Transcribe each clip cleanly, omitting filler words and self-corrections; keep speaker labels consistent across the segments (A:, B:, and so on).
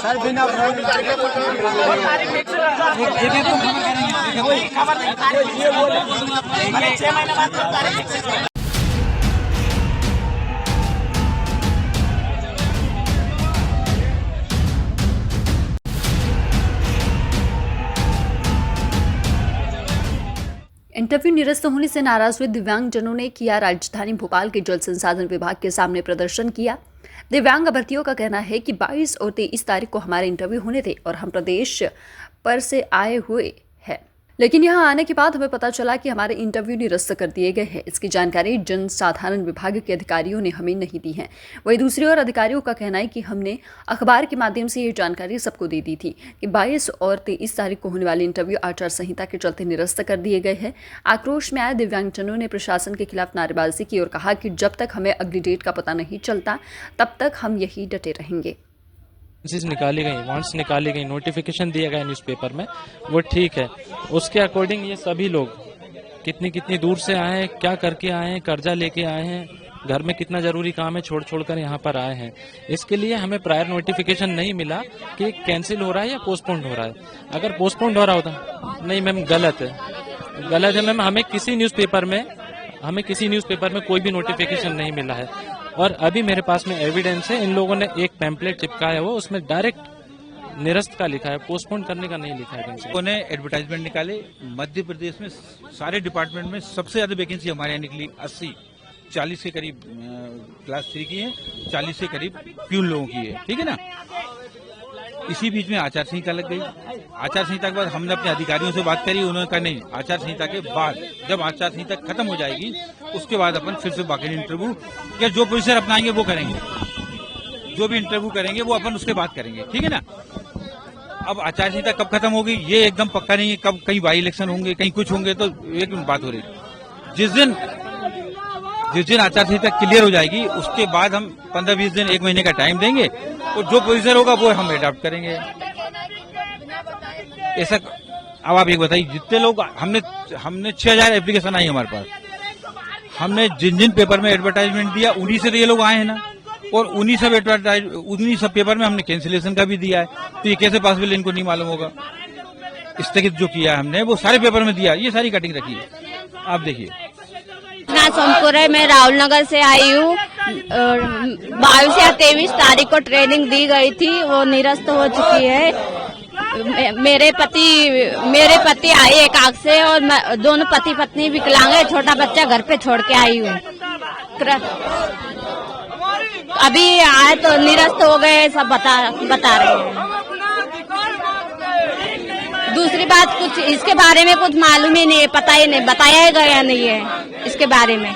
A: Sir बिना
B: interview निरस्त होने से नाराज हुए दिव्यांगजनों ने किया राजधानी भोपाल के जल संसाधन विभाग के सामने प्रदर्शन किया। दिव्यांग अभ्यर्थियों का कहना है कि 22 और 23 तारीख को हमारे इंटरव्यू होने थे और हम प्रदेश पर से आए हुए हैं, लेकिन यहां आने के बाद हमें पता चला कि हमारे इंटरव्यू निरस्त कर दिए गए हैं। इसकी जानकारी जन साधारण विभाग के अधिकारियों ने हमें नहीं दी है। वहीं दूसरी ओर अधिकारियों का कहना है कि हमने अखबार के माध्यम से ये जानकारी सबको दे दी थी कि 22 और 23 तारीख को होने वाले इंटरव्यू आचार संहिता के चलते निरस्त कर दिए गए हैं। आक्रोश में आए दिव्यांगजनों ने प्रशासन के खिलाफ नारेबाजी की और कहा कि जब तक हमें अगली डेट का पता नहीं चलता तब तक हम यही डटे रहेंगे।
C: निकाली गई, वांट्स निकाली गई, नोटिफिकेशन दिया गया न्यूज़पेपर में, वो ठीक है। उसके अकॉर्डिंग ये सभी लोग कितनी दूर से आए हैं, क्या करके आए हैं, कर्जा लेके आए हैं, घर में कितना जरूरी काम है छोड़ कर यहाँ पर आए हैं। इसके लिए हमें प्रायर नोटिफिकेशन नहीं मिला कि कैंसिल हो रहा है या पोस्टपोन्ड हो रहा है। अगर पोस्टपोन्ड हो रहा होता, नहीं मैम गलत है मैम, हमें किसी न्यूज़पेपर में कोई भी नोटिफिकेशन नहीं मिला है। और अभी मेरे पास में एविडेंस है, इन लोगों ने एक पैम्पलेट चिपकाया हुआ, उसमें डायरेक्ट निरस्त का लिखा है, पोस्टपोन करने का नहीं लिखा है।
D: लोगों ने एडवर्टाइजमेंट निकाले। मध्य प्रदेश में सारे डिपार्टमेंट में सबसे ज्यादा वैकेंसी हमारे यहाँ निकली 40 के करीब क्लास 3 की है, 40 के करीब प्यून लोगों की है, ठीक है ना। इसी बीच में आचार संहिता लग गई। आचार संहिता के बाद हमने अपने अधिकारियों से बात करी, उन्होंने कहा नहीं, आचार संहिता के बाद जब आचार संहिता खत्म हो जाएगी उसके बाद अपन फिर से बाकी इंटरव्यू या जो प्रोसीजर अपनाएंगे वो करेंगे, जो भी इंटरव्यू करेंगे वो अपन उसके बाद करेंगे, ठीक है ना। अब आचार संहिता कब खत्म होगी ये एकदम पक्का नहीं है, कब कहीं बाई इलेक्शन होंगे, कहीं कुछ होंगे, तो एक बात हो रही। जिस दिन आचार संहिता क्लियर हो जाएगी उसके बाद हम 15-20 दिन 1 महीने का टाइम देंगे और जो प्रोसीजर होगा वो हम अडॉप्ट करेंगे। ऐसा अब आप एक बताइए, जितने लोग हमने 6000 एप्लीकेशन आई हमारे पास, हमने जिन पेपर में एडवर्टाइजमेंट दिया उन्हीं से तो ये लोग आए हैं ना, और उन्हीं सब पेपर में हमने कैंसिलेशन का भी दिया है, तो ये कैसे पॉसिबल, इनको नहीं मालूम होगा। स्थगित जो किया है हमने वो सारे पेपर में दिया, ये सारी कटिंग रखी है, आप देखिए।
E: सोनपुर है, मैं राहुल नगर से आई हूँ। 22 या 23 तारीख को ट्रेनिंग दी गई थी, वो निरस्त हो चुकी है। मेरे पति आए एक आग से और दोनों पति पत्नी विकलांग है, छोटा बच्चा घर पे छोड़ के आई हूँ। अभी आए तो निरस्त हो गए, सब बता रहे हैं। दूसरी बात, कुछ इसके बारे में कुछ मालूम ही नहीं है, पता ही नहीं, बताया गया नहीं है इसके बारे में।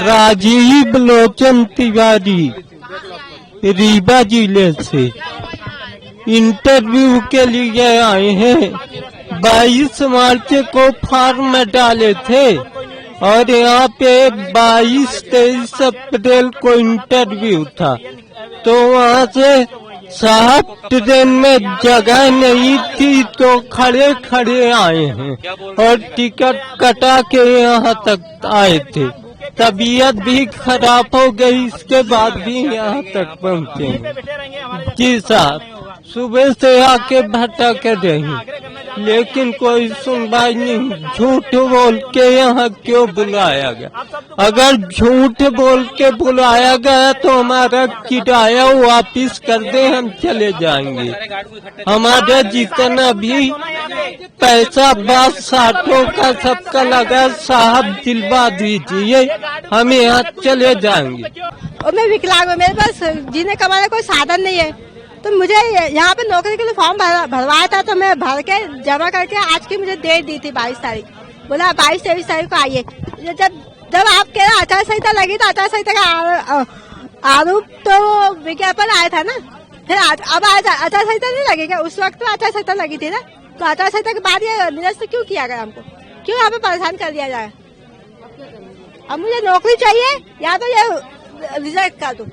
F: राजीव लोचन तिवारी रीवा जिले से इंटरव्यू के लिए आए हैं। 22 मार्च को फॉर्म डाले थे और यहाँ पे 22-23 अप्रैल को इंटरव्यू था, तो वहाँ से साहब ट्रेन में जगह नहीं थी तो खड़े खड़े आए हैं और टिकट कटा के यहाँ तक आए थे। तबीयत भी खराब हो गई, इसके बाद भी यहाँ तक पहुँचे। जी साहब, सुबह से आके भटक रही, लेकिन कोई सुनवाई नहीं। झूठ बोल के यहाँ क्यों बुलाया गया? अगर झूठ बोल के बुलाया गया तो हमारा किराया वापिस कर दे, हम चले जाएंगे। हमारा जितना भी पैसा बस ऑटो का सबका लगा, साहब दिलवा दीजिए, हम यहाँ चले जाएंगे।
G: और मैं विकलांग हूँ, मेरे पास जीने कमाने कोई साधन नहीं है, तो मुझे यहाँ पे नौकरी के लिए फॉर्म भरवाया था, तो मैं भर के जमा करके आज की मुझे डेट दी थी 22 तारीख। बोला 22-23 तारीख को आइए। जब आप कह रहे आचार संहिता लगी तो आचार संहिता का आरोप तो विज्ञापन आया था ना, फिर अब आचार संहिता नहीं लगी क्या? उस वक्त तो आचार संहिता लगी थी ना, तो आचार संहिता के बाद ये निरस्त क्यों किया गया? हमको क्यों यहाँ पे परेशान कर दिया जाए? अब मुझे नौकरी चाहिए या तो ये रिजेक्ट कर दो।